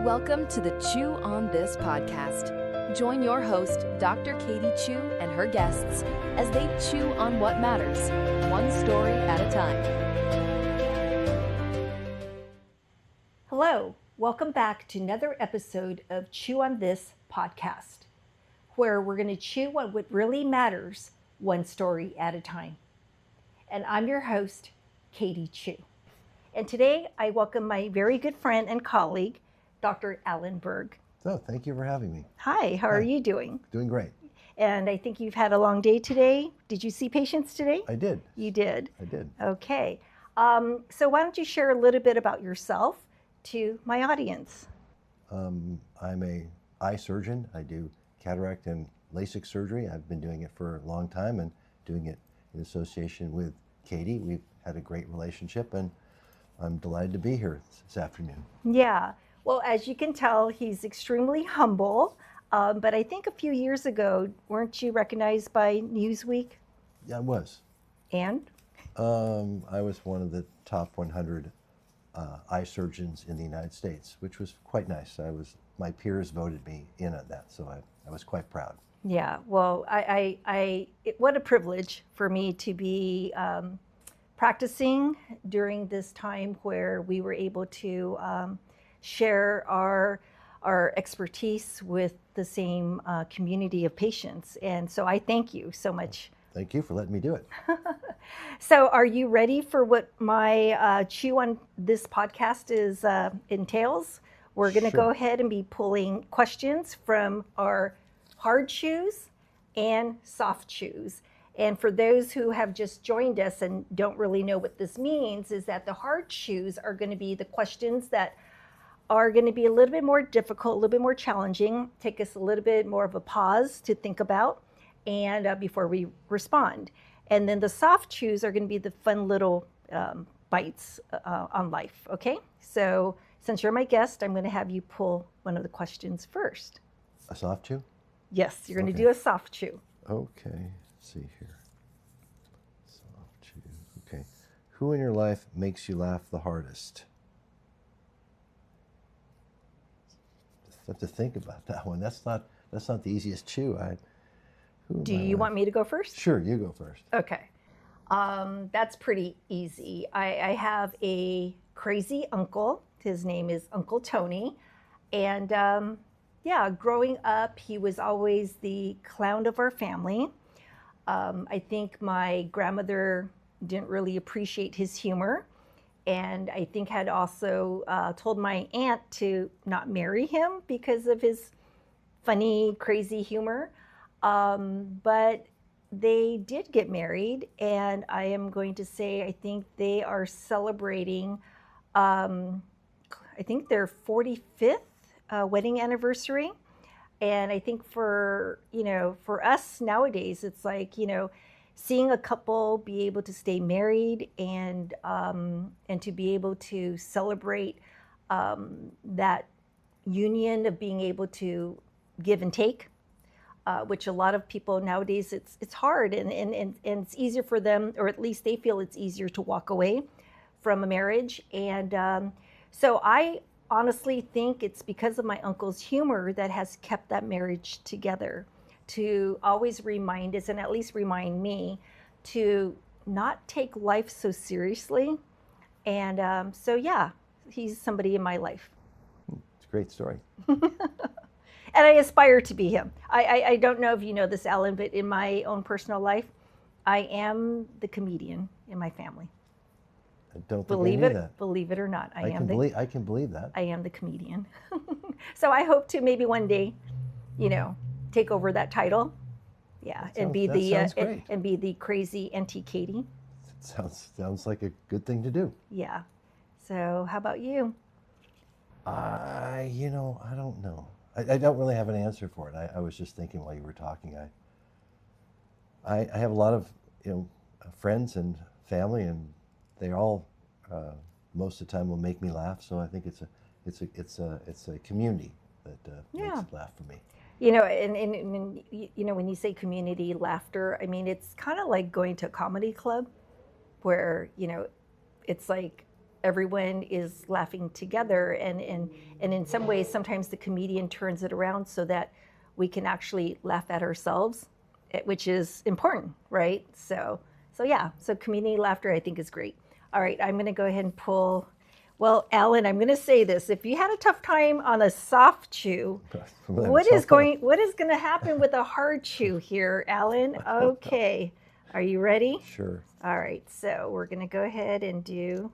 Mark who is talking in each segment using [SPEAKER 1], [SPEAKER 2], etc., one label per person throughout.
[SPEAKER 1] Welcome to the Chew on This podcast. Join your host, Dr. Katie Chew, and her guests as they chew on what matters, one story at a time.
[SPEAKER 2] Hello, welcome back to another episode of Chew on This podcast, where we're going to chew on what really matters, one story at a time. And I'm your host, Katie Chew. And today I welcome my very good friend and colleague, Dr. Alan Berg.
[SPEAKER 3] So, thank you for having me.
[SPEAKER 2] Hi, how are you doing?
[SPEAKER 3] Doing great.
[SPEAKER 2] And I think you've had a long day today. Did you see patients today?
[SPEAKER 3] I did.
[SPEAKER 2] You did?
[SPEAKER 3] I did.
[SPEAKER 2] Okay. So why don't you share a little bit about yourself to my audience?
[SPEAKER 3] I'm an eye surgeon. I do cataract and LASIK surgery. I've been doing it for a long time and doing it in association with Katie. We've had a great relationship and I'm delighted to be here this afternoon.
[SPEAKER 2] Yeah. Well, as you can tell, he's extremely humble. But I think a few years ago, weren't you recognized by Newsweek?
[SPEAKER 3] Yeah, I was.
[SPEAKER 2] And?
[SPEAKER 3] I was one of the top 100 eye surgeons in the United States, which was quite nice. My peers voted me in on that, so I was quite proud.
[SPEAKER 2] Yeah. Well, what a privilege for me to be practicing during this time where we were able to share our expertise with the same community of patients. And so I thank you so much.
[SPEAKER 3] Thank you for letting me do it.
[SPEAKER 2] So are you ready for what my Chew on This podcast entails? We're going to go ahead and be pulling questions from our hard chews and soft chews. And for those who have just joined us and don't really know what this means, is that the hard chews are going to be the questions that are going to be a little bit more difficult, a little bit more challenging, take us a little bit more of a pause to think about and before we respond. And then the soft chews are going to be the fun little bites on life, okay? So since you're my guest, I'm going to have you pull one of the questions first.
[SPEAKER 3] A soft chew?
[SPEAKER 2] Yes, you're going to do a soft chew.
[SPEAKER 3] Okay, let's see here. Soft chew, okay. Who in your life makes you laugh the hardest? I have to think about that one. That's not the easiest chew.
[SPEAKER 2] Do you want me to go first?
[SPEAKER 3] Sure, you go first.
[SPEAKER 2] Okay. That's pretty easy. I have a crazy uncle. His name is Uncle Tony. And growing up, he was always the clown of our family. I think my grandmother didn't really appreciate his humor. And I think had also told my aunt to not marry him because of his funny, crazy humor. But they did get married, and I am going to say I think they are celebrating, I think their 45th wedding anniversary. And I think for us nowadays, it's like, seeing a couple be able to stay married and to be able to celebrate that union of being able to give and take, which a lot of people nowadays, it's hard and it's easier for them, or at least they feel it's easier to walk away from a marriage. And so I honestly think it's because of my uncle's humor that has kept that marriage together, to always remind us, and at least remind me, to not take life so seriously. And he's somebody in my life.
[SPEAKER 3] It's a great story.
[SPEAKER 2] And I aspire to be him. I don't know if you know this, Alan, but in my own personal life, I am the comedian in my family.
[SPEAKER 3] I don't think I knew that.
[SPEAKER 2] Believe it or not,
[SPEAKER 3] I can believe that.
[SPEAKER 2] I am the comedian. So I hope to maybe one day, take over that title. Yeah, and be the crazy Auntie Katie.
[SPEAKER 3] Sounds like a good thing to do.
[SPEAKER 2] Yeah. So how about you?
[SPEAKER 3] I don't know. I don't really have an answer for it. I was just thinking while you were talking. I have a lot of friends and family, and they all most of the time will make me laugh. So I think it's a community that makes it laugh for me.
[SPEAKER 2] And when you say community laughter, I mean, it's kind of like going to a comedy club where, it's like everyone is laughing together. And in some ways, sometimes the comedian turns it around so that we can actually laugh at ourselves, which is important, right? So yeah, so community laughter I think is great. All right, I'm going to go ahead and pull. Well, Alan, I'm going to say this: if you had a tough time on a soft chew, what is going to happen with a hard chew here, Alan? Okay, are you ready?
[SPEAKER 3] Sure.
[SPEAKER 2] All right, so we're going to go ahead and do.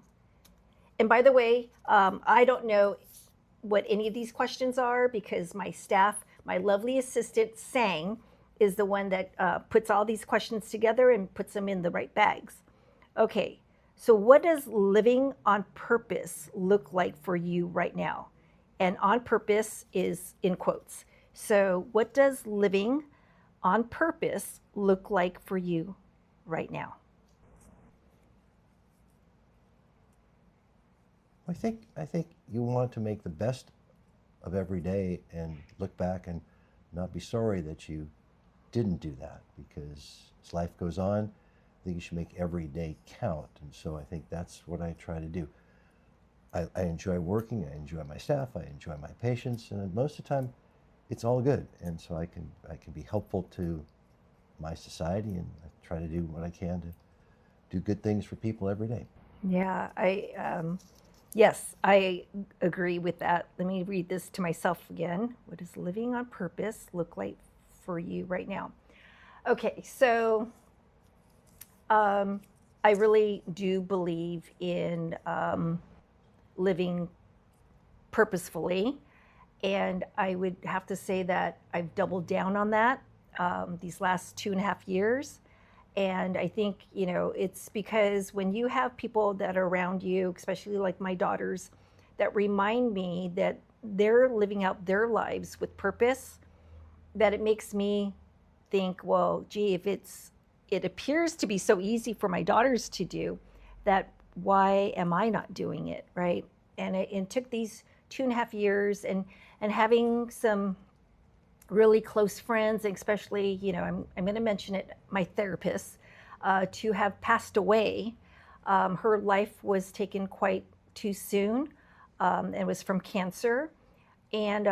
[SPEAKER 2] And by the way, I don't know what any of these questions are because my staff, my lovely assistant, Sang, is the one that puts all these questions together and puts them in the right bags. Okay, so what does living on purpose look like for you right now? And on purpose is in quotes. So what does living on purpose look like for you right now?
[SPEAKER 3] I think you want to make the best of every day and look back and not be sorry that you didn't do that, because as life goes on, I think you should make every day count. And so I think that's what I try to do. I enjoy working, I enjoy my staff, I enjoy my patients, and most of the time it's all good. And so I can be helpful to my society, and I try to do what I can to do good things for people every day.
[SPEAKER 2] Yeah, yes, I agree with that. Let me read this to myself again. What does living on purpose look like for you right now? Okay, so I really do believe in living purposefully, and I would have to say that I've doubled down on that these last 2.5 years. And I think, it's because when you have people that are around you, especially like my daughters, that remind me that they're living out their lives with purpose, that it makes me think, well, gee, if it appears to be so easy for my daughters to do, that why am I not doing it, right? And it took these 2.5 years and having some really close friends, and especially, I'm going to mention it, my therapist, to have passed away. Her life was taken quite too soon. It was from cancer. And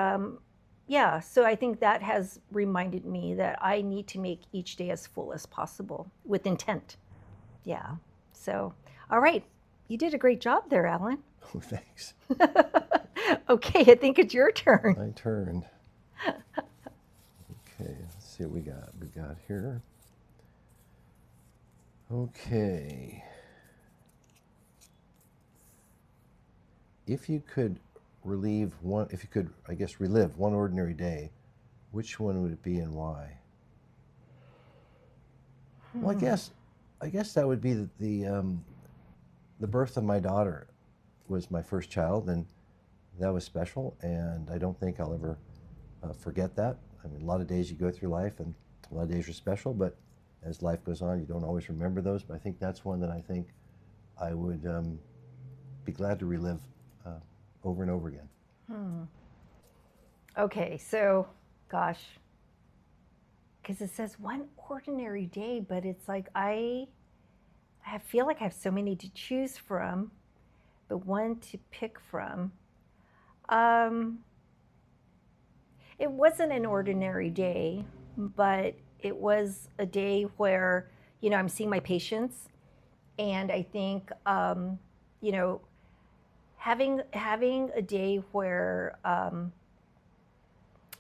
[SPEAKER 2] so I think that has reminded me that I need to make each day as full as possible with intent. Yeah. So, all right. You did a great job there, Alan.
[SPEAKER 3] Oh, thanks.
[SPEAKER 2] Okay, I think it's your turn.
[SPEAKER 3] My turn. Okay, let's see what we got here. Okay. If you could relive one ordinary day, which one would it be and why? Well, I guess that would be the birth of my daughter was my first child, and that was special, and I don't think I'll ever forget that. I mean, a lot of days you go through life, and a lot of days are special, but as life goes on, you don't always remember those. But I think that's one that I think I would be glad to relive over and over again.
[SPEAKER 2] Okay, so, gosh, because it says one ordinary day, but it's like I feel like I have so many to choose from, but one to pick from. It wasn't an ordinary day, but it was a day where, I'm seeing my patients, and I think, having a day where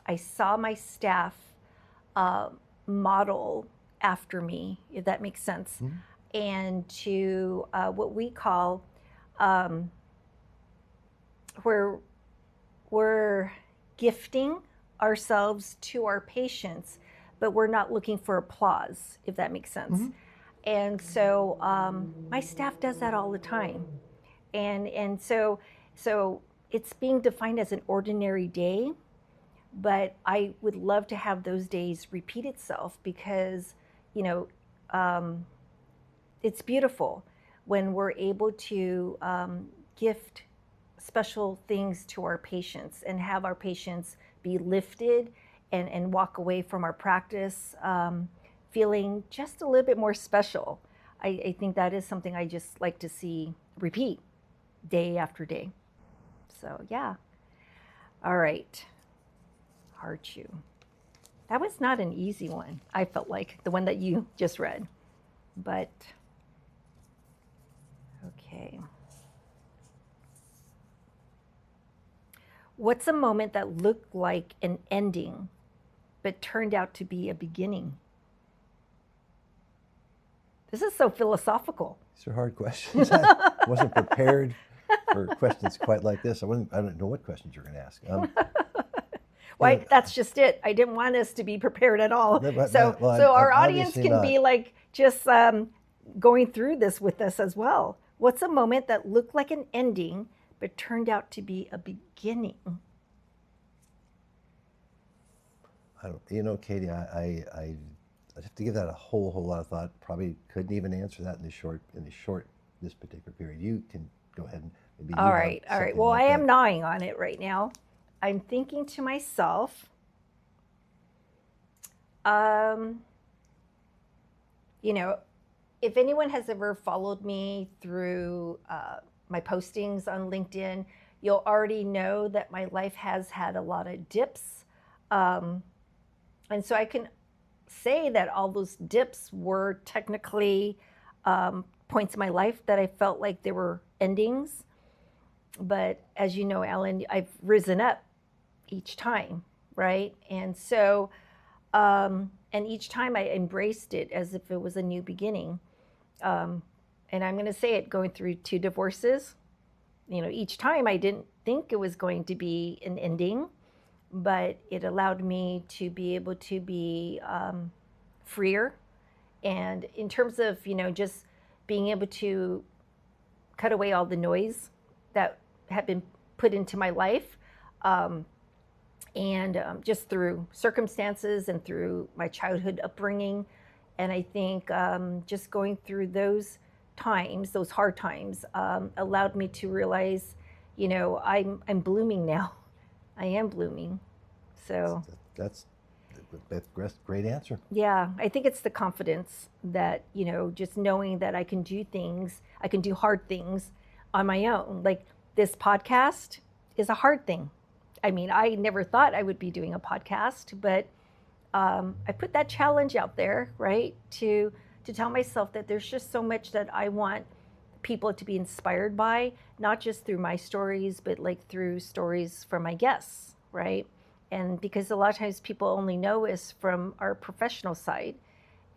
[SPEAKER 2] I saw my staff model after me, if that makes sense, and to what we call where we're gifting ourselves to our patients, but we're not looking for applause, if that makes sense. And so my staff does that all the time. And so it's being defined as an ordinary day, but I would love to have those days repeat itself because, it's beautiful when we're able to gift special things to our patients and have our patients be lifted and walk away from our practice feeling just a little bit more special. I think that is something I just like to see repeat. day after day. So yeah. All right. Hard chew. That was not an easy one, I felt like, the one that you just read. But, okay. What's a moment that looked like an ending, but turned out to be a beginning? This is so philosophical.
[SPEAKER 3] These are hard questions. I wasn't prepared for questions quite like this. I don't know what questions you're going to ask.
[SPEAKER 2] Well, that's just it. I didn't want us to be prepared at all. So
[SPEAKER 3] I'm
[SPEAKER 2] our audience
[SPEAKER 3] obviously
[SPEAKER 2] can
[SPEAKER 3] not.
[SPEAKER 2] be like just going through this with us as well. What's a moment that looked like an ending, but turned out to be a beginning?
[SPEAKER 3] Katie, I'd have to give that a whole lot of thought. Probably couldn't even answer that in this particular period. You can go ahead and maybe.
[SPEAKER 2] All right. Well, I am gnawing on it right now. I'm thinking to myself, if anyone has ever followed me through my postings on LinkedIn, you'll already know that my life has had a lot of dips. And so I can say that all those dips were technically points in my life that I felt like they were endings. But as you know, Alan, I've risen up each time, right? And so, and each time I embraced it as if it was a new beginning. And I'm going to say it, going through 2 divorces, each time I didn't think it was going to be an ending, but it allowed me to be able to be freer. And in terms of, just being able to cut away all the noise that had been put into my life, and just through circumstances and through my childhood upbringing. And I think just going through those times, those hard times, allowed me to realize, I'm blooming now. I am blooming. So
[SPEAKER 3] that's great answer.
[SPEAKER 2] Yeah, I think it's the confidence that, just knowing that I can do things, I can do hard things on my own. Like this podcast is a hard thing. I mean, I never thought I would be doing a podcast, but I put that challenge out there, right? To tell myself that there's just so much that I want people to be inspired by, not just through my stories, but like through stories from my guests, right? And because a lot of times people only know us from our professional side,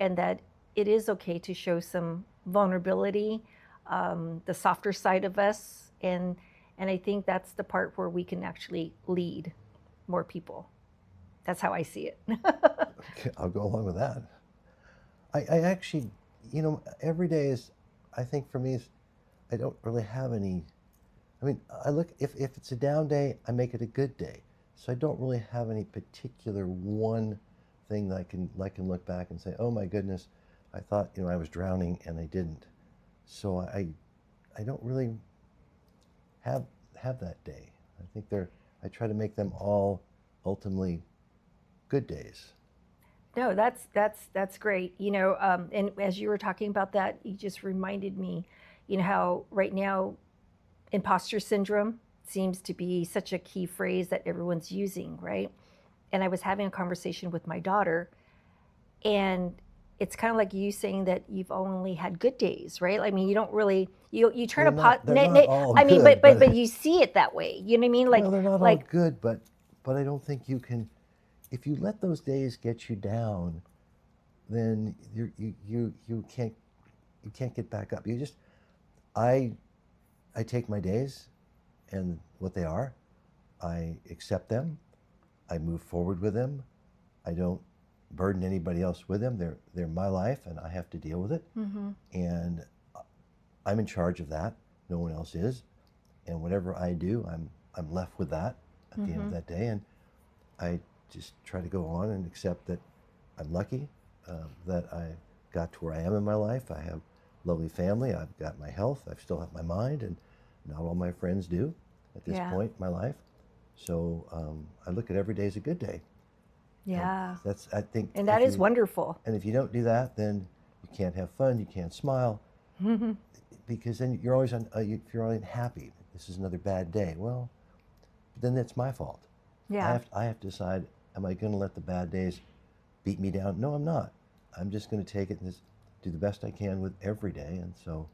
[SPEAKER 2] and that it is okay to show some vulnerability, the softer side of us. And I think that's the part where we can actually lead more people. That's how I see it.
[SPEAKER 3] Okay, I'll go along with that. I actually, every day is, I think for me, I don't really have any. I mean, I look, if it's a down day, I make it a good day. So I don't really have any particular one thing that I can look back and say, oh my goodness, I thought, I was drowning and I didn't. So I don't really have that day. I think I try to make them all ultimately good days.
[SPEAKER 2] No, that's great. And as you were talking about that, you just reminded me, how right now imposter syndrome seems to be such a key phrase that everyone's using, right? And I was having a conversation with my daughter, and it's kind of like you saying that you've only had good days, right? I mean, you don't really, you turn a pot.
[SPEAKER 3] I mean,
[SPEAKER 2] but you see it that way. You know what I mean? Like,
[SPEAKER 3] well, they're not all good, but I don't think you can. If you let those days get you down, then you can't get back up. I take my days and what they are, I accept them, I move forward with them, I don't burden anybody else with them. They're my life and I have to deal with it. Mm-hmm. And I'm in charge of that. No one else is. And whatever I do, I'm left with that at the end of that day. And I just try to go on and accept that I'm lucky, that I got to where I am in my life. I have a lovely family. I've got my health. I still have my mind, and not all my friends do at this point in my life. So I look at every day as a good day.
[SPEAKER 2] Yeah.
[SPEAKER 3] That's, I think.
[SPEAKER 2] And that is wonderful.
[SPEAKER 3] And if you don't do that, then you can't have fun. You can't smile. because then you're always if you're unhappy, this is another bad day. Well, then it's my fault.
[SPEAKER 2] Yeah.
[SPEAKER 3] I have to decide, am I going to let the bad days beat me down? No, I'm not. I'm just going to take it and just do the best I can with every day. And so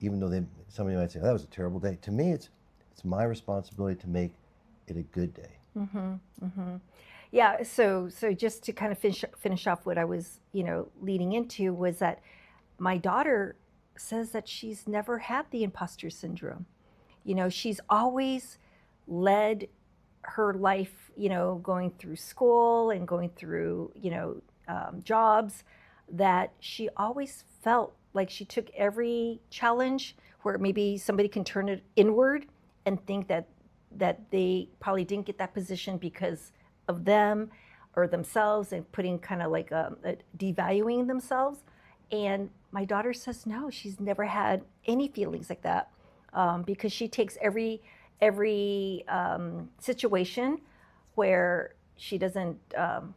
[SPEAKER 3] even though somebody might say, oh, that was a terrible day, to me it's my responsibility to make it a good day.
[SPEAKER 2] Yeah, so just to kind of finish off what I was, leading into was that my daughter says that she's never had the imposter syndrome. She's always led her life, going through school and going through, jobs, that she always felt like she took every challenge where maybe somebody can turn it inward and think that they probably didn't get that position because of them or themselves, and putting kind of like a devaluing themselves. And my daughter says no, she's never had any feelings like that, because she takes every situation where she doesn't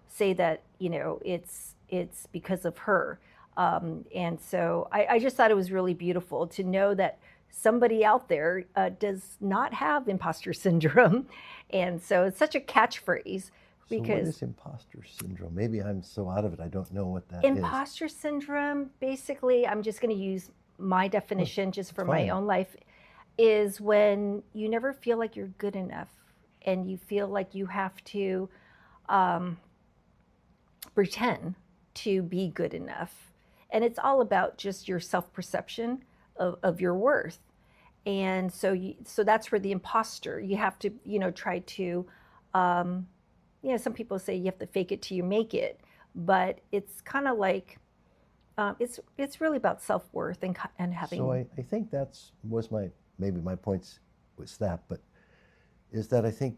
[SPEAKER 2] say that it's because of her. And so I just thought it was really beautiful to know that somebody out there does not have imposter syndrome. And so it's such a catchphrase. Because
[SPEAKER 3] so what is imposter syndrome? Maybe I'm so out of it, I don't know what that
[SPEAKER 2] imposter syndrome, basically, I'm just going to use my definition just for my own life, is when you never feel like you're good enough and you feel like you have to pretend to be good enough. And it's all about just your self-perception of your worth. And so that's where the imposter, you have to, try to, some people say you have to fake it till you make it, but it's kind of like, it's really about self-worth and having.
[SPEAKER 3] So I think maybe my points was that, but is that I think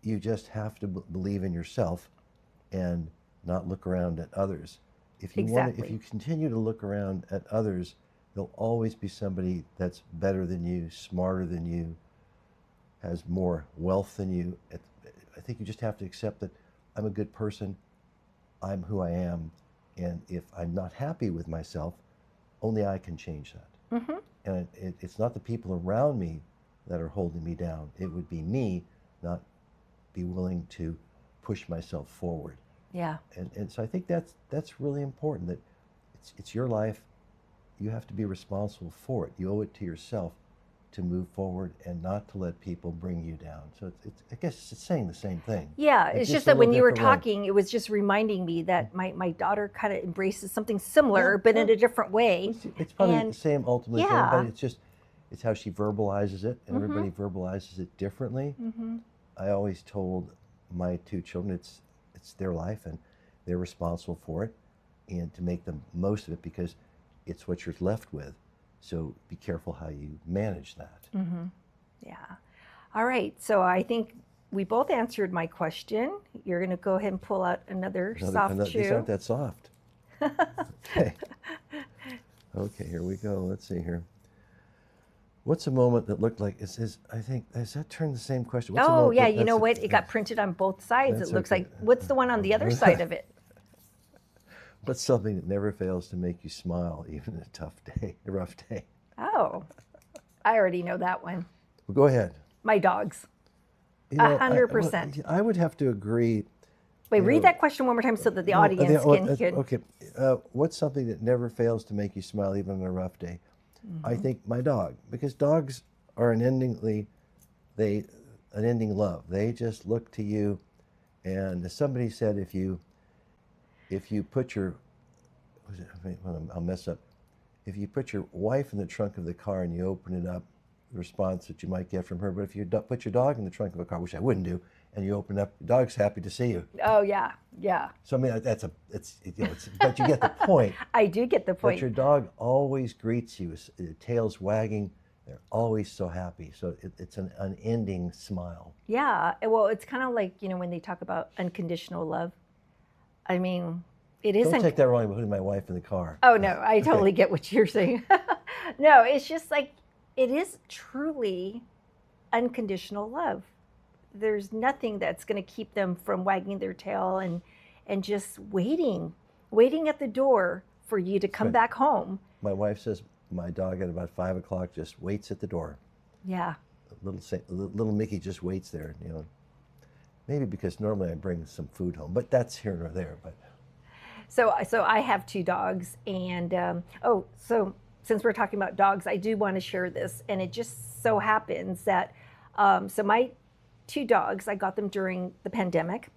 [SPEAKER 3] you just have to believe in yourself and not look around at others. If you continue to look around at others, there'll always be somebody that's better than you, smarter than you, has more wealth than you. I think you just have to accept that I'm a good person, I'm who I am, and if I'm not happy with myself, only I can change that.
[SPEAKER 2] Mm-hmm.
[SPEAKER 3] And it's not the people around me that are holding me down. It would be me not be willing to push myself forward.
[SPEAKER 2] Yeah.
[SPEAKER 3] And so I think that's really important, that it's your life. You have to be responsible for it. You owe it to yourself to move forward and not to let people bring you down. So I guess it's saying the same thing.
[SPEAKER 2] Yeah, it's just that when you were talking, it was just reminding me that my daughter kind of embraces something similar, but in a different way.
[SPEAKER 3] It's probably the same ultimately thing, but it's how she verbalizes it, and everybody verbalizes it differently. I always told my two children it's their life and they're responsible for it, and to make the most of it, because it's what you're left with. So be careful how you manage that.
[SPEAKER 2] Yeah. All right. So I think we both answered my question. You're going to go ahead and pull out another soft chew.
[SPEAKER 3] These aren't that soft. Okay. Okay, here we go. Let's see here. What's a moment that looked like, I think, has that turned the same question?
[SPEAKER 2] You know what? It got printed on both sides. It looks like, what's the one on the other side of it?
[SPEAKER 3] What's something that never fails to make you smile, even a rough day?
[SPEAKER 2] Oh, I already know that one.
[SPEAKER 3] Well, go ahead.
[SPEAKER 2] My dogs. 100%.
[SPEAKER 3] I would have to agree.
[SPEAKER 2] Wait, read that question one more time so that the audience can.
[SPEAKER 3] Okay. What's something that never fails to make you smile, even on a rough day? I think my dog, because dogs are an ending love. They just look to you, and as somebody said, if you put your, I'll mess up. If you put your wife in the trunk of the car and you open it up, the response that you might get from her. But if you put your dog in the trunk of a car, which I wouldn't do, and you open up, the dog's happy to see you.
[SPEAKER 2] Oh yeah, yeah.
[SPEAKER 3] So I mean, but you get the point.
[SPEAKER 2] I do get the point.
[SPEAKER 3] But your dog always greets you, tail's wagging. They're always so happy. So it's an unending smile.
[SPEAKER 2] Yeah. Well, it's kind of like, when they talk about unconditional love. I mean, it isn't.
[SPEAKER 3] Don't take that wrong about putting my wife in the car.
[SPEAKER 2] Oh, no, I totally get what you're saying. No, it's just like, it is truly unconditional love. There's nothing that's going to keep them from wagging their tail and just waiting at the door for you to come back home.
[SPEAKER 3] My wife says my dog at about 5 o'clock just waits at the door.
[SPEAKER 2] Yeah.
[SPEAKER 3] Little Mickey just waits there, you know. Maybe because normally I bring some food home, but that's here or there. But
[SPEAKER 2] So I have 2 dogs, and so since we're talking about dogs, I do want to share this, and it just so happens that so my 2 dogs, I got them during the pandemic,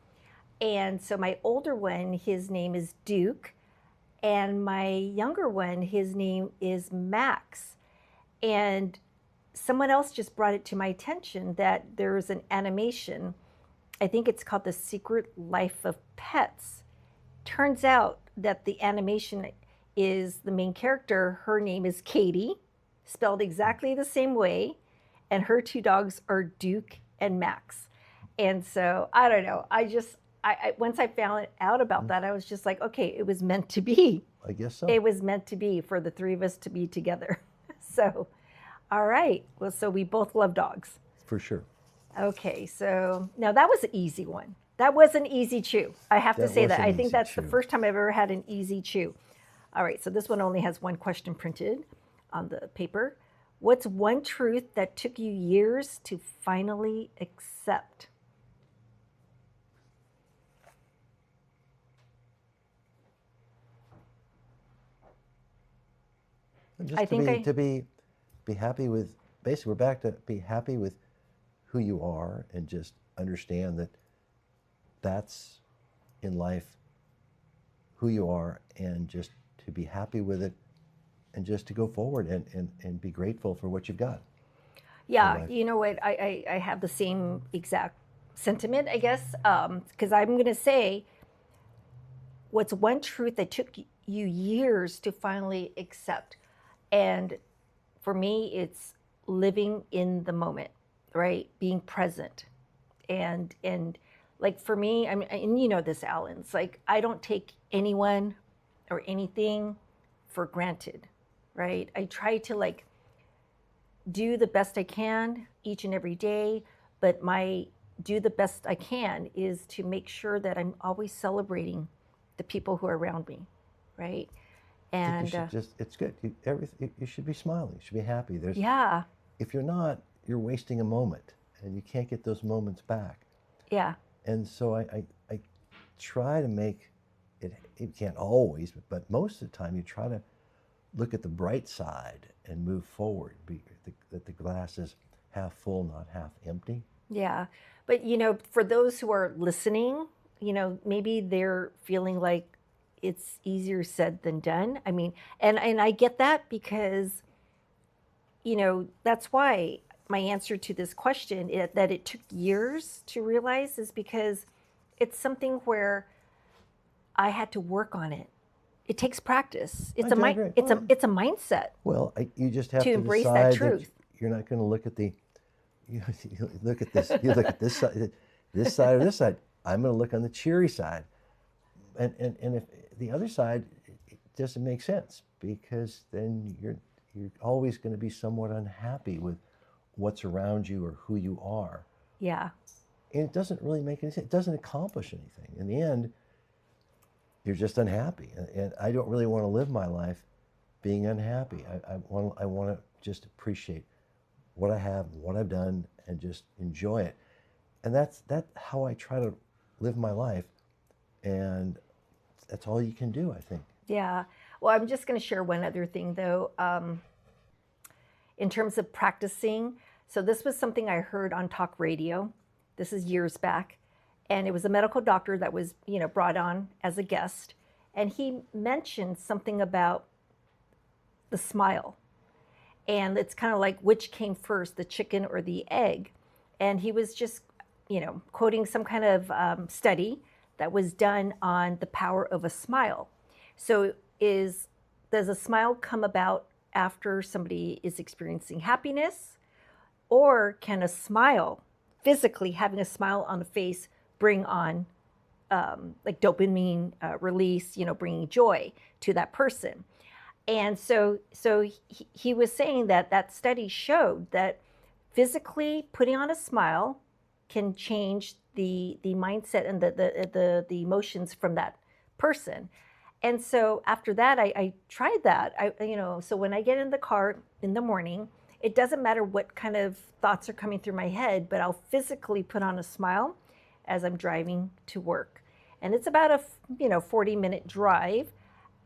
[SPEAKER 2] and so my older one, his name is Duke, and my younger one, his name is Max, and someone else just brought it to my attention that there's an animation. I think it's called The Secret Life of Pets. Turns out that the animation is the main character. Her name is Katie, spelled exactly the same way, and her 2 dogs are Duke and Max. And so I don't know. I once I found out about that, I was just like, okay, it was meant to be.
[SPEAKER 3] I guess so.
[SPEAKER 2] It was meant to be for the 3 of us to be together. So, all right. Well, so we both love dogs.
[SPEAKER 3] For sure.
[SPEAKER 2] Okay, so now that was an easy one. That was an easy chew. I have to
[SPEAKER 3] That
[SPEAKER 2] say
[SPEAKER 3] was
[SPEAKER 2] that.
[SPEAKER 3] an
[SPEAKER 2] I think
[SPEAKER 3] easy
[SPEAKER 2] that's the
[SPEAKER 3] chew.
[SPEAKER 2] first time I've ever had an easy chew. All right, so this one only has one question printed on the paper. What's one truth that took you years to finally accept?
[SPEAKER 3] Just
[SPEAKER 2] I think
[SPEAKER 3] to be happy with, basically we're back to be happy with who you are, and just understand that that's in life who you are, and just to be happy with it, and just to go forward and be grateful for what you've got.
[SPEAKER 2] Yeah,
[SPEAKER 3] life.
[SPEAKER 2] you know what? I have the same exact sentiment, I guess, because I'm going to say, what's one truth that took you years to finally accept? And for me, it's living in the moment, right? Being present. And like for me, I mean, and you know this, Alan, it's like I don't take anyone or anything for granted, right? I try to like do the best I can each and every day, but my do the best I can is to make sure that I'm always celebrating the people who are around me, right?
[SPEAKER 3] I think
[SPEAKER 2] And
[SPEAKER 3] you should just, it's good. You should be smiling. You should be happy.
[SPEAKER 2] yeah,
[SPEAKER 3] If you're not, you're wasting a moment, and you can't get those moments back.
[SPEAKER 2] yeah,
[SPEAKER 3] And so I try to make it, you can't always, but most of the time you try to look at the bright side and move forward, that the glass is half full, not half empty.
[SPEAKER 2] yeah. But you know, for those who are listening, you know, maybe they're feeling like it's easier said than done. I mean, and I get that because, you know, that's why my answer to this question that it took years to realize is because it's something where I had to work on it. It takes practice. It's
[SPEAKER 3] I agree.
[SPEAKER 2] it's a mindset.
[SPEAKER 3] Well, you just have
[SPEAKER 2] To
[SPEAKER 3] to
[SPEAKER 2] embrace that
[SPEAKER 3] decide
[SPEAKER 2] truth.
[SPEAKER 3] you're not going to look at you look at this, you look at this side or this side. I'm going to look on the cheery side, and if the other side, it doesn't make sense, because then you're always going to be somewhat unhappy with what's around you or who you are.
[SPEAKER 2] Yeah.
[SPEAKER 3] And it doesn't really make any sense. It doesn't accomplish anything. In the end, you're just unhappy. And I don't really want to live my life being unhappy. I want to just appreciate what I have, what I've done, and just enjoy it. And that's how I try to live my life. And that's all you can do, I think.
[SPEAKER 2] Yeah. Well, I'm just going to share one other thing, though, in terms of practicing. So this was something I heard on talk radio. This is years back. And it was a medical doctor that was, you know, brought on as a guest. And he mentioned something about the smile. And it's kind of like, which came first, the chicken or the egg? And he was just, you know, quoting some kind of study that was done on the power of a smile. So does a smile come about after somebody is experiencing happiness? Or can a smile, physically having a smile on the face, bring on like dopamine release, you know, bringing joy to that person? And so he was saying that study showed that physically putting on a smile can change the mindset and the emotions from that person. And so after that, I tried that. So when I get in the car in the morning, it doesn't matter what kind of thoughts are coming through my head, but I'll physically put on a smile as I'm driving to work. And it's about a 40-minute drive.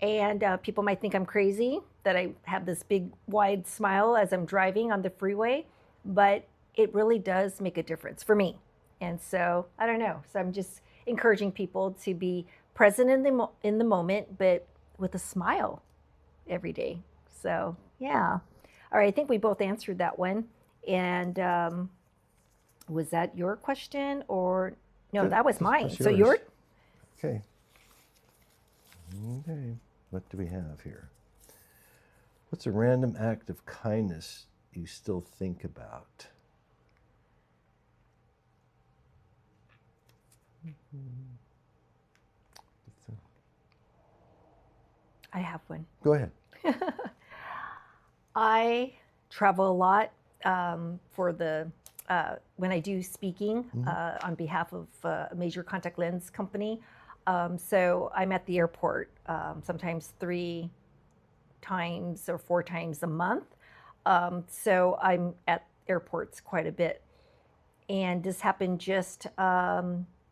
[SPEAKER 2] And people might think I'm crazy that I have this big wide smile as I'm driving on the freeway, but it really does make a difference for me. And so I don't know. So I'm just encouraging people to be present in the moment, but with a smile every day. So yeah. All right. I think we both answered that one. And was that your question or no? That was mine.
[SPEAKER 3] That's
[SPEAKER 2] So
[SPEAKER 3] yours.
[SPEAKER 2] your.
[SPEAKER 3] Okay. Okay. What do we have here? What's a random act of kindness you still think about?
[SPEAKER 2] I have one.
[SPEAKER 3] Go ahead.
[SPEAKER 2] I travel a lot for the when I do speaking on behalf of a major contact lens company. So I'm at the airport sometimes 3 times or 4 times a month. So I'm at airports quite a bit. And this happened just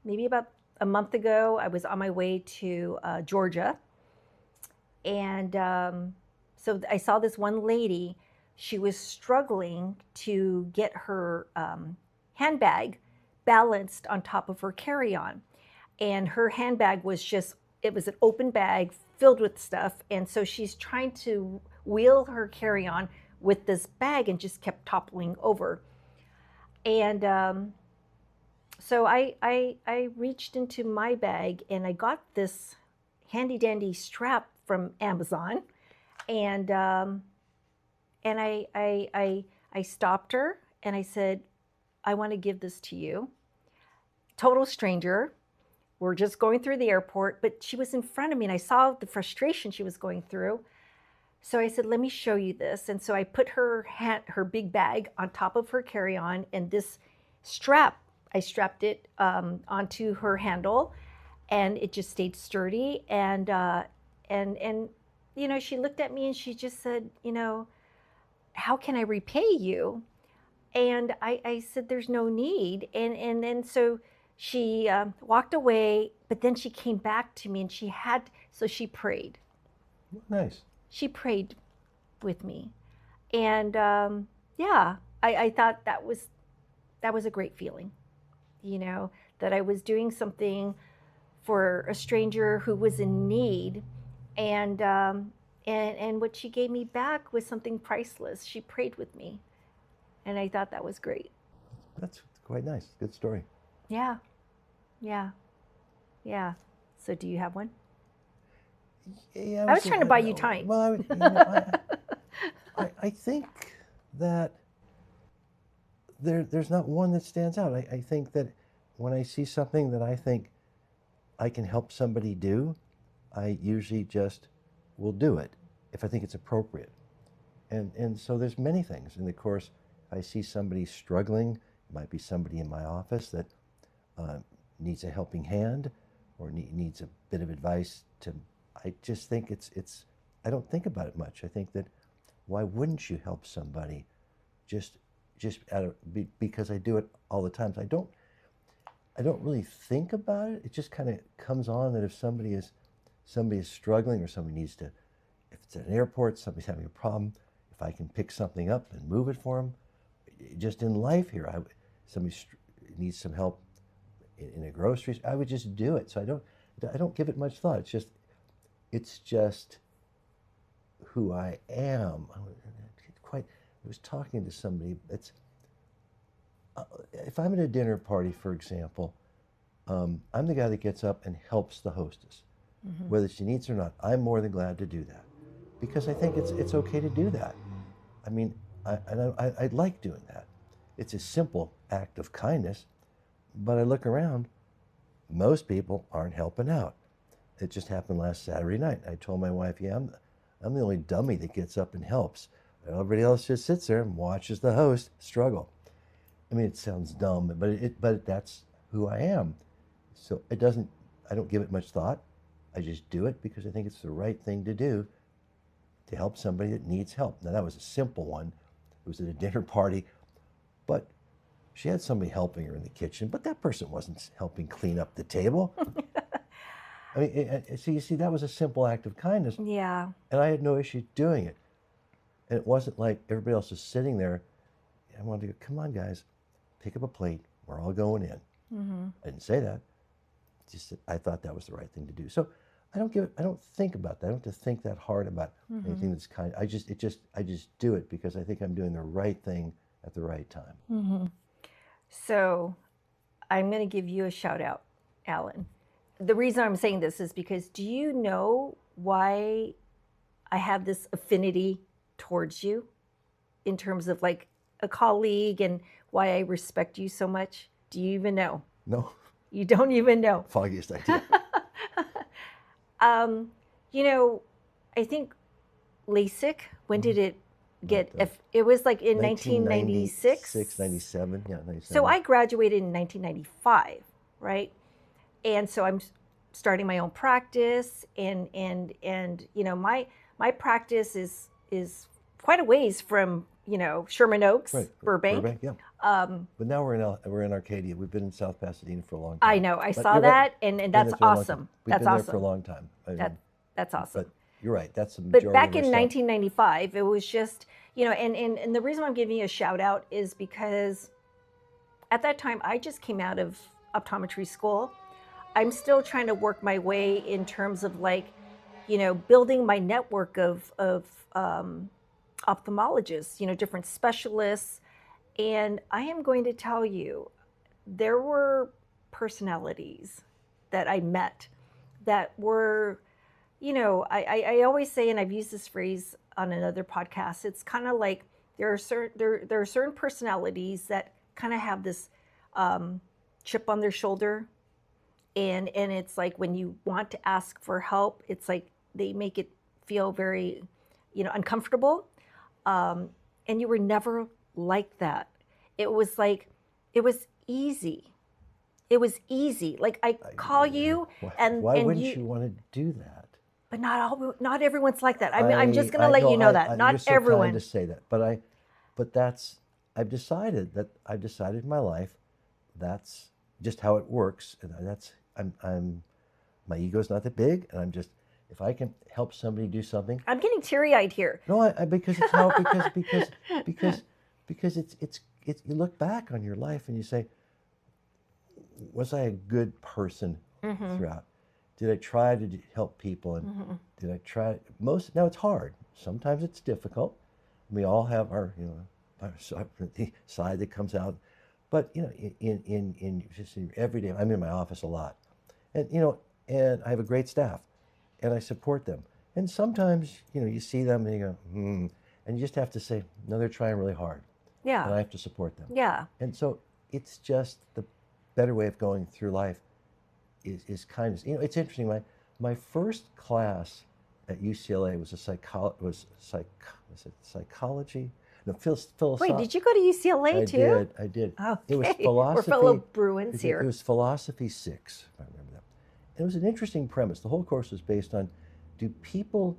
[SPEAKER 2] maybe about a month ago. I was on my way to Georgia. And so I saw this one lady. She was struggling to get her handbag balanced on top of her carry-on. And her handbag was it was an open bag filled with stuff. And so she's trying to wheel her carry-on with this bag and just kept toppling over. And so I reached into my bag and I got this handy dandy strap from Amazon. And I stopped her and I said, I want to give this to you. Total stranger. We're just going through the airport, but she was in front of me and I saw the frustration she was going through. So I said, let me show you this. And so I put her big bag on top of her carry-on, and this strap, I strapped it onto her handle, and it just stayed sturdy. And she looked at me and she just said, how can I repay you? And I said, there's no need. And so she walked away, but then she came back to me and she prayed.
[SPEAKER 3] Nice.
[SPEAKER 2] She prayed with me. And I thought that was a great feeling, that I was doing something for a stranger who was in need. And what she gave me back was something priceless. She prayed with me. And I thought that was great.
[SPEAKER 3] That's quite nice. Good story.
[SPEAKER 2] Yeah. So do you have one?
[SPEAKER 3] Yeah,
[SPEAKER 2] I was trying to buy you time.
[SPEAKER 3] Well, I think that there's not one that stands out. I think that when I see something that I think I can help somebody do, I usually just will do it if I think it's appropriate. And so there's many things. And of course, I see somebody struggling. It might be somebody in my office that needs a helping hand or needs a bit of advice. I just think it's I don't think about it much. I think that why wouldn't you help somebody just because I do it all the time. So I don't really think about it. It just kind of comes on that if somebody is struggling or somebody needs to, if it's at an airport, somebody's having a problem, if I can pick something up and move it for them. Just in life here, somebody needs some help in a grocery store, I would just do it. So I don't give it much thought. It's just who I am. I was talking to somebody. If I'm at a dinner party, for example, I'm the guy that gets up and helps the hostess, whether she needs it or not. I'm more than glad to do that because I think it's okay to do that. I mean, I like doing that. It's a simple act of kindness, but I look around, most people aren't helping out. It just happened last Saturday night. I told my wife, yeah, I'm the only dummy that gets up and helps. Everybody else just sits there and watches the host struggle. I mean, it sounds dumb, but that's who I am. So I don't give it much thought. I just do it because I think it's the right thing to do to help somebody that needs help. Now, that was a simple one. It was at a dinner party, but she had somebody helping her in the kitchen, but that person wasn't helping clean up the table. I mean, so you see, that was a simple act of kindness.
[SPEAKER 2] Yeah.
[SPEAKER 3] And I had no issue doing it. And it wasn't like everybody else was sitting there. I wanted to go, come on, guys, pick up a plate. We're all going in. I didn't say that. Just I thought that was the right thing to do. So I don't think about that. I don't have to think that hard about anything that's kind. I just do it because I think I'm doing the right thing at the right time.
[SPEAKER 2] So I'm going to give you a shout out, Alan. The reason I'm saying this is because do you know why I have this affinity towards you in terms of like a colleague and why I respect you so much? Do you even know?
[SPEAKER 3] No.
[SPEAKER 2] You don't even know.
[SPEAKER 3] Foggiest idea.
[SPEAKER 2] You know, I think LASIK, when did it get, it was like in 1996?
[SPEAKER 3] 97, yeah, 97.
[SPEAKER 2] So I graduated in 1995, right? And so I'm starting my own practice and you know, my practice is quite a ways from, you know, Sherman Oaks,
[SPEAKER 3] Right.
[SPEAKER 2] Burbank.
[SPEAKER 3] Yeah. But now we're in Arcadia. We've been in South Pasadena for a long time.
[SPEAKER 2] I know. I
[SPEAKER 3] But
[SPEAKER 2] saw
[SPEAKER 3] you're
[SPEAKER 2] that,
[SPEAKER 3] right.
[SPEAKER 2] and
[SPEAKER 3] Been
[SPEAKER 2] that's
[SPEAKER 3] there for a long
[SPEAKER 2] awesome.
[SPEAKER 3] time. We've
[SPEAKER 2] That's
[SPEAKER 3] been
[SPEAKER 2] awesome.
[SPEAKER 3] there for a long time. I mean,
[SPEAKER 2] That's awesome.
[SPEAKER 3] But you're right. That's the majority
[SPEAKER 2] But back
[SPEAKER 3] of our
[SPEAKER 2] in
[SPEAKER 3] stuff.
[SPEAKER 2] 1995, it was just, you know, and the reason I'm giving you a shout out is because at that time, I just came out of optometry school. I'm still trying to work my way in terms of like, you know, building my network of ophthalmologists, you know, different specialists. And I am going to tell you, there were personalities that I met that were, you know, I always say, and I've used this phrase on another podcast, it's kind of like there are certain personalities that kind of have this chip on their shoulder. And it's like when you want to ask for help, it's like they make it feel very, you know, uncomfortable. And you were never like that. It was like, it was easy. It was easy. Like I call you and
[SPEAKER 3] why
[SPEAKER 2] and
[SPEAKER 3] wouldn't you want to do that?
[SPEAKER 2] But not everyone's like that. I mean, I'm just going to let you know that not
[SPEAKER 3] you're so
[SPEAKER 2] everyone.
[SPEAKER 3] kind to say that, but I've decided in my life that's just how it works, and that's my ego's not that big, and I'm just, if I can help somebody do something.
[SPEAKER 2] I'm getting teary-eyed here.
[SPEAKER 3] No, because it's how because it's you look back on your life and you say, was I a good person throughout? Did I try to help people? And did I try now it's hard. Sometimes it's difficult. We all have our, you know, our side that comes out. But, you know, in just in every day, I'm in my office a lot. And, you know, and I have a great staff and I support them. And sometimes, you know, you see them and you go, and you just have to say, no, they're trying really hard.
[SPEAKER 2] Yeah.
[SPEAKER 3] And I have to support them.
[SPEAKER 2] Yeah.
[SPEAKER 3] And so it's just the better way of going through life is kindness. You know, it's interesting. My first class at UCLA was psychology. No, philosophy.
[SPEAKER 2] Wait, did you go to UCLA too?
[SPEAKER 3] I did.
[SPEAKER 2] Okay.
[SPEAKER 3] It was philosophy.
[SPEAKER 2] We're fellow Bruins here.
[SPEAKER 3] It was philosophy 6, if I remember that. It was an interesting premise. The whole course was based on, do people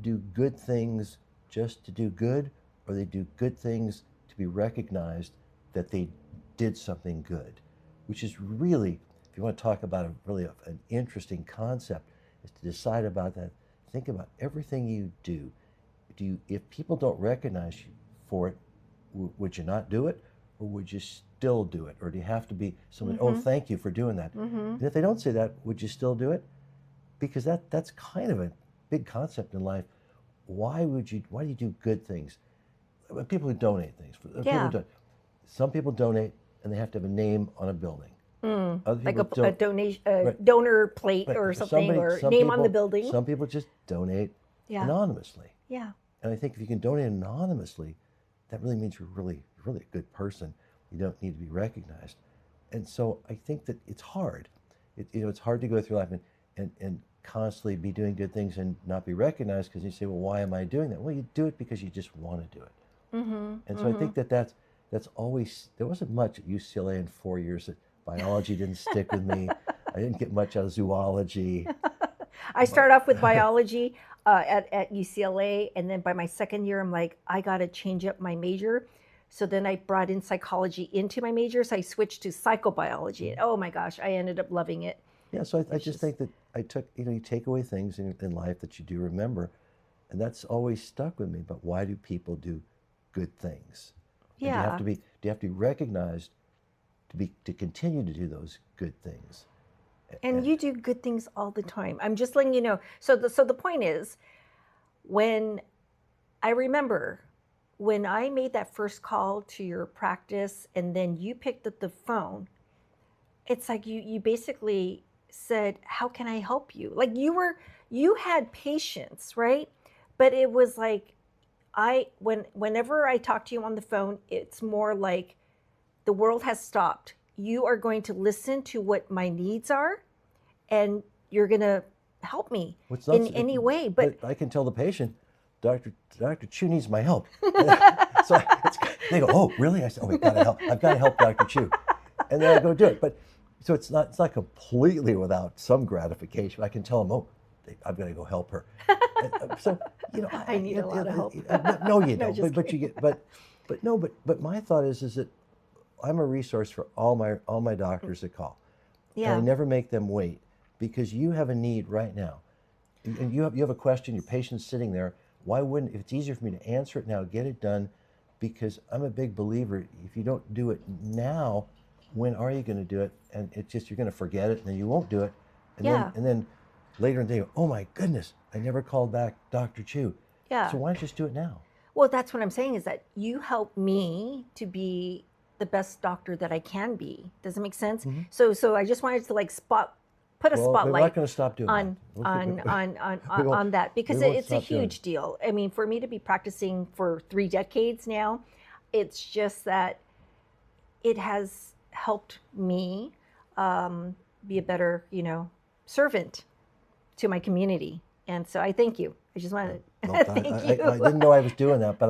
[SPEAKER 3] do good things just to do good, or they do good things to be recognized that they did something good? Which is really, if you want to talk about an interesting concept, is to decide about that. Think about everything you do. If people don't recognize you for it, would you not do it, or would you still do it? Or do you have to be someone, oh, thank you for doing that? And if they don't say that, would you still do it? Because that's kind of a big concept in life. Why do you do good things? People who donate things. Some people donate and they have to have a name on a building.
[SPEAKER 2] Like a donation, donor plate or something, or name on the building.
[SPEAKER 3] Some people just donate anonymously.
[SPEAKER 2] Yeah.
[SPEAKER 3] And I think if you can donate anonymously, that really means you're really, really a good person. You don't need to be recognized. And so I think that it's hard. It's hard to go through life and constantly be doing good things and not be recognized, because you say, well, why am I doing that? Well, you do it because you just want to do it. And so I think that's always, there wasn't much at UCLA in 4 years. That biology didn't stick with me. I didn't get much out of zoology.
[SPEAKER 2] I started off with biology at UCLA, and then by my second year, I'm like, I got to change up my major. So then I brought in psychology into my major. So I switched to psychobiology. And oh my gosh, I ended up loving it.
[SPEAKER 3] Yeah, so I just think that I took, you take away things in life that you do remember, and that's always stuck with me. But why do people do good things? And
[SPEAKER 2] Yeah.
[SPEAKER 3] do you have to be recognized to continue to do those good things?
[SPEAKER 2] And you do good things all the time. I'm just letting you know. So the point is, when I remember when I made that first call to your practice and then you picked up the phone, it's like you basically said, how can I help you? Like you had patience, right? But it was like whenever I talk to you on the phone, it's more like the world has stopped. You are going to listen to what my needs are, and you're going to help me in any way. But
[SPEAKER 3] I can tell the patient, Dr. Chu needs my help. So they go, oh, really? I said, oh, I've got to help Dr. Chu. And then I go do it. But so it's not completely without some gratification. I can tell them, oh, I've got to go help her. So,
[SPEAKER 2] I need a lot of help.
[SPEAKER 3] No, you
[SPEAKER 2] No,
[SPEAKER 3] don't.
[SPEAKER 2] just
[SPEAKER 3] But you get, but my thought is that I'm a resource for all my doctors that call.
[SPEAKER 2] Yeah.
[SPEAKER 3] And I never make them wait, because you have a need right now. And you have a question, your patient's sitting there. Why wouldn't, if it's easier for me to answer it now, get it done? Because I'm a big believer, if you don't do it now, when are you going to do it? And it's just, you're going to forget it, and then you won't do it. And then later in the day, oh my goodness, I never called back Dr. Chu.
[SPEAKER 2] Yeah.
[SPEAKER 3] So why don't you just do it now?
[SPEAKER 2] Well, that's what I'm saying, is that you help me to be the best doctor that I can be. Does it make sense?
[SPEAKER 3] Mm-hmm.
[SPEAKER 2] So I just wanted to like put a spotlight.
[SPEAKER 3] We're not going to stop doing
[SPEAKER 2] on that, because it's a huge deal. I mean, for me to be practicing for 3 decades now, it's just that it has helped me be a better, servant to my community. And so I thank you. I just wanted to thank you.
[SPEAKER 3] I didn't know I was doing that, but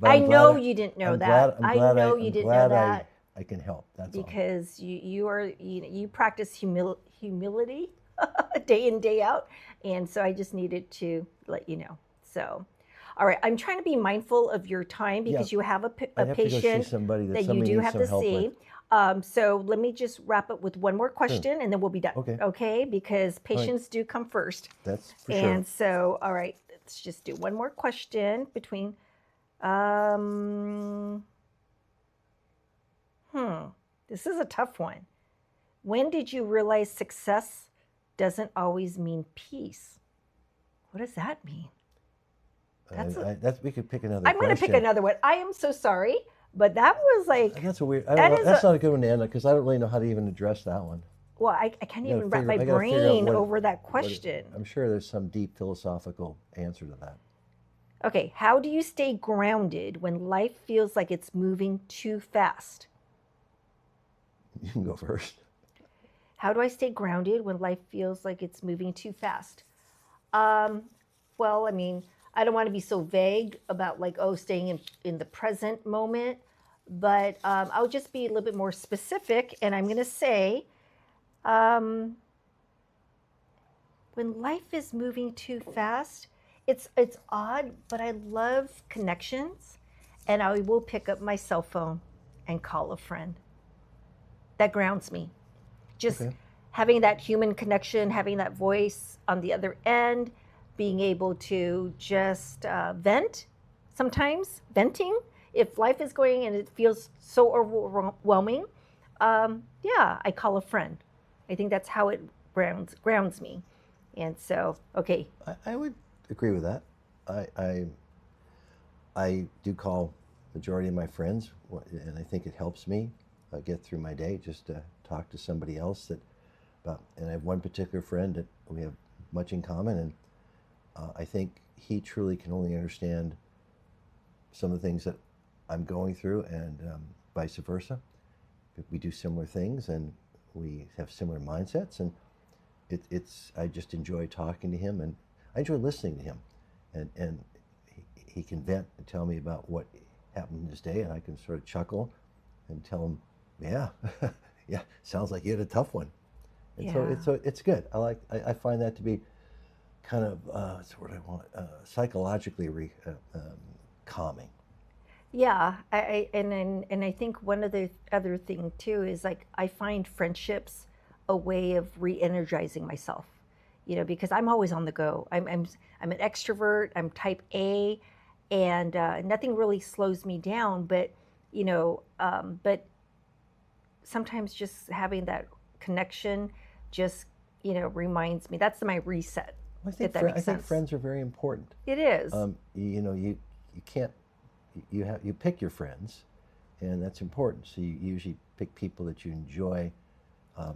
[SPEAKER 2] I know you didn't know that.
[SPEAKER 3] I'm glad
[SPEAKER 2] you didn't know that.
[SPEAKER 3] I can help. That's
[SPEAKER 2] because you practice humility day in, day out, and so I just needed to let you know. So, all right, I'm trying to be mindful of your time, because you have a patient that you do have to see. So let me just wrap up with one more question, and then we'll be done. Okay, because patients do come first.
[SPEAKER 3] That's for sure.
[SPEAKER 2] And so, all right, let's just do one more question between. This is a tough one. When did you realize success doesn't always mean peace? What does that mean?
[SPEAKER 3] We could pick another
[SPEAKER 2] I'm going to pick another one. I am so sorry, but that was like...
[SPEAKER 3] That's a weird... That's not a good one to end on, because I don't really know how to even address that one.
[SPEAKER 2] Well, I can't even wrap my brain over that question.
[SPEAKER 3] I'm sure there's some deep philosophical answer to that.
[SPEAKER 2] Okay, how do you stay grounded when life feels like it's moving too fast?
[SPEAKER 3] You can go first.
[SPEAKER 2] How do I stay grounded when life feels like it's moving too fast? Well, I mean, I don't want to be so vague about like, staying in the present moment, but I'll just be a little bit more specific, and I'm going to say, when life is moving too fast, it's odd, but I love connections, and I will pick up my cell phone and call a friend. That grounds me. Just having that human connection, having that voice on the other end, being able to just vent. Sometimes venting, if life is going and it feels so overwhelming, I call a friend. I think that's how it grounds me. And so, okay.
[SPEAKER 3] I would agree with that. I do call majority of my friends, and I think it helps me get through my day, just to talk to somebody else and I have one particular friend that we have much in common, and I think he truly can only understand some of the things that I'm going through, and vice versa. We do similar things, and we have similar mindsets, and I just enjoy talking to him, and I enjoy listening to him, and he can vent and tell me about what happened in his day, and I can sort of chuckle and tell him, yeah, sounds like you had a tough one. And so it's good. I find that to be kind of what's the word I want, psychologically calming.
[SPEAKER 2] Yeah, and I think one of the other thing too is like I find friendships a way of re-energizing myself, because I'm always on the go. I'm an extrovert. I'm type A, and nothing really slows me down. But sometimes just having that connection just reminds me. That's my reset.
[SPEAKER 3] I
[SPEAKER 2] If that makes
[SPEAKER 3] think
[SPEAKER 2] sense.
[SPEAKER 3] friends are very important.
[SPEAKER 2] It is.
[SPEAKER 3] You can't, you pick your friends, and that's important. So you usually pick people that you enjoy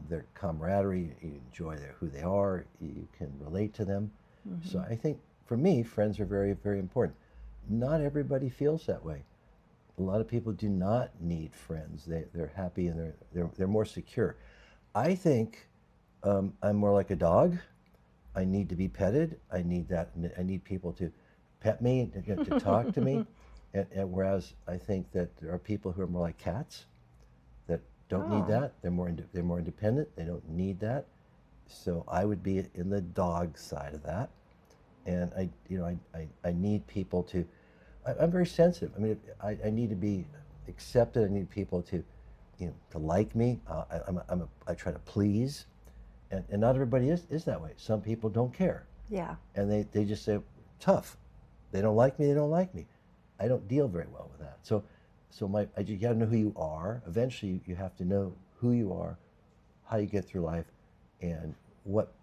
[SPEAKER 3] their camaraderie, you enjoy who they are, you can relate to them.
[SPEAKER 2] Mm-hmm.
[SPEAKER 3] So I think for me, friends are very, very important. Not everybody feels that way. A lot of people do not need friends. They're happy and they're more secure. I think I'm more like a dog. I need to be petted. I need people to pet me, to talk to me. And whereas I think that there are people who are more like cats that don't need that. They're more independent. They don't need that. So I would be in the dog side of that. And I need people to. I'm very sensitive. I mean, I need to be accepted. I need people to, to like me. I try to please. And not everybody is that way. Some people don't care.
[SPEAKER 2] Yeah.
[SPEAKER 3] And they just say, tough. They don't like me, they don't like me. I don't deal very well with that. So you gotta know who you are. Eventually you have to know who you are, how you get through life, and what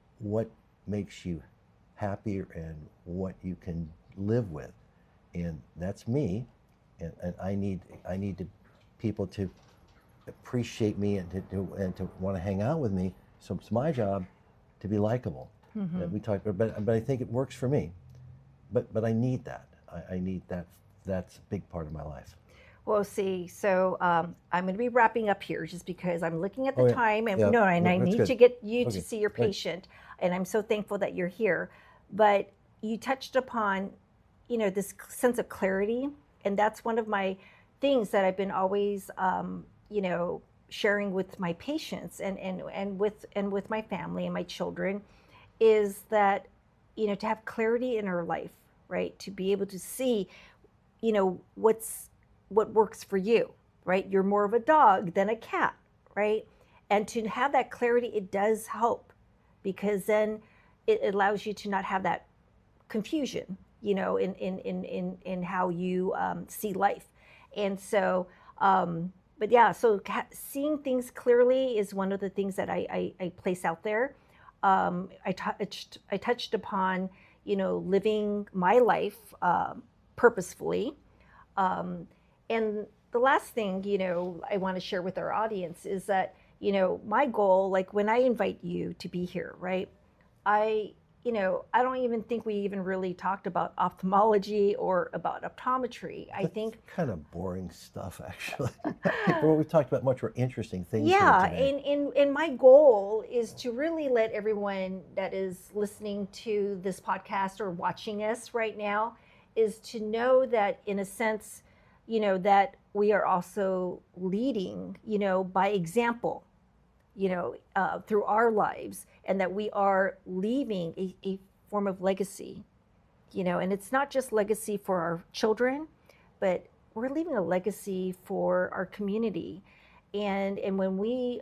[SPEAKER 3] makes you happier and what you can live with. And that's me. And I need people to appreciate me and to want to hang out with me. So it's my job to be likable. Mm-hmm. We talked about, but I think it works for me. But I need that. I need that. That's a big part of my life.
[SPEAKER 2] Well, see, so I'm going to be wrapping up here just because I'm looking at the time, and I need
[SPEAKER 3] good.
[SPEAKER 2] to get you
[SPEAKER 3] Okay.
[SPEAKER 2] to see your patient, and I'm so thankful that you're here. But you touched upon, this sense of clarity, and that's one of my things that I've been always, sharing with my patients and with my family and my children, is that to have clarity in our life, right? To be able to see, what works for you, right? You're more of a dog than a cat, right? And to have that clarity, it does help, because then it allows you to not have that confusion, in how you see life. And so, but yeah, so seeing things clearly is one of the things that I place out there. I touched upon, living my life purposefully. And the last thing, I want to share with our audience is that, my goal, like when I invite you to be here, right? I don't even think we even really talked about ophthalmology or about optometry. I think
[SPEAKER 3] kind of boring stuff, actually. But we've talked about much more interesting things.
[SPEAKER 2] Yeah,
[SPEAKER 3] here today.
[SPEAKER 2] and my goal is to really let everyone that is listening to this podcast or watching us right now is to know that, in a sense, that we are also leading, by example, through our lives, and that we are leaving a form of legacy, and it's not just legacy for our children, but we're leaving a legacy for our community. And when we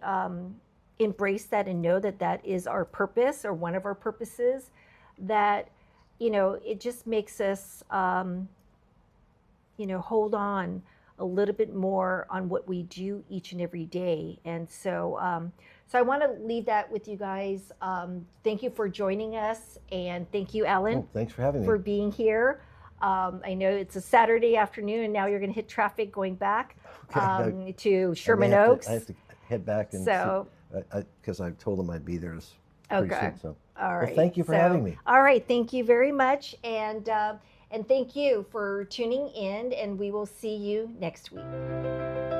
[SPEAKER 2] embrace that and know that that is our purpose, or one of our purposes, that, it just makes us, hold on a little bit more on what we do each and every day. And so, so I want to leave that with you guys. Thank you for joining us, and thank you, Alan.
[SPEAKER 3] Thanks for having me.
[SPEAKER 2] For being here. I know it's a Saturday afternoon, and now you're going to hit traffic going back to Sherman Oaks.
[SPEAKER 3] I have to head back, and because I told them I'd be there pretty soon. So,
[SPEAKER 2] all right.
[SPEAKER 3] Well, thank you for having me.
[SPEAKER 2] All right, thank you very much, and thank you for tuning in, and we will see you next week.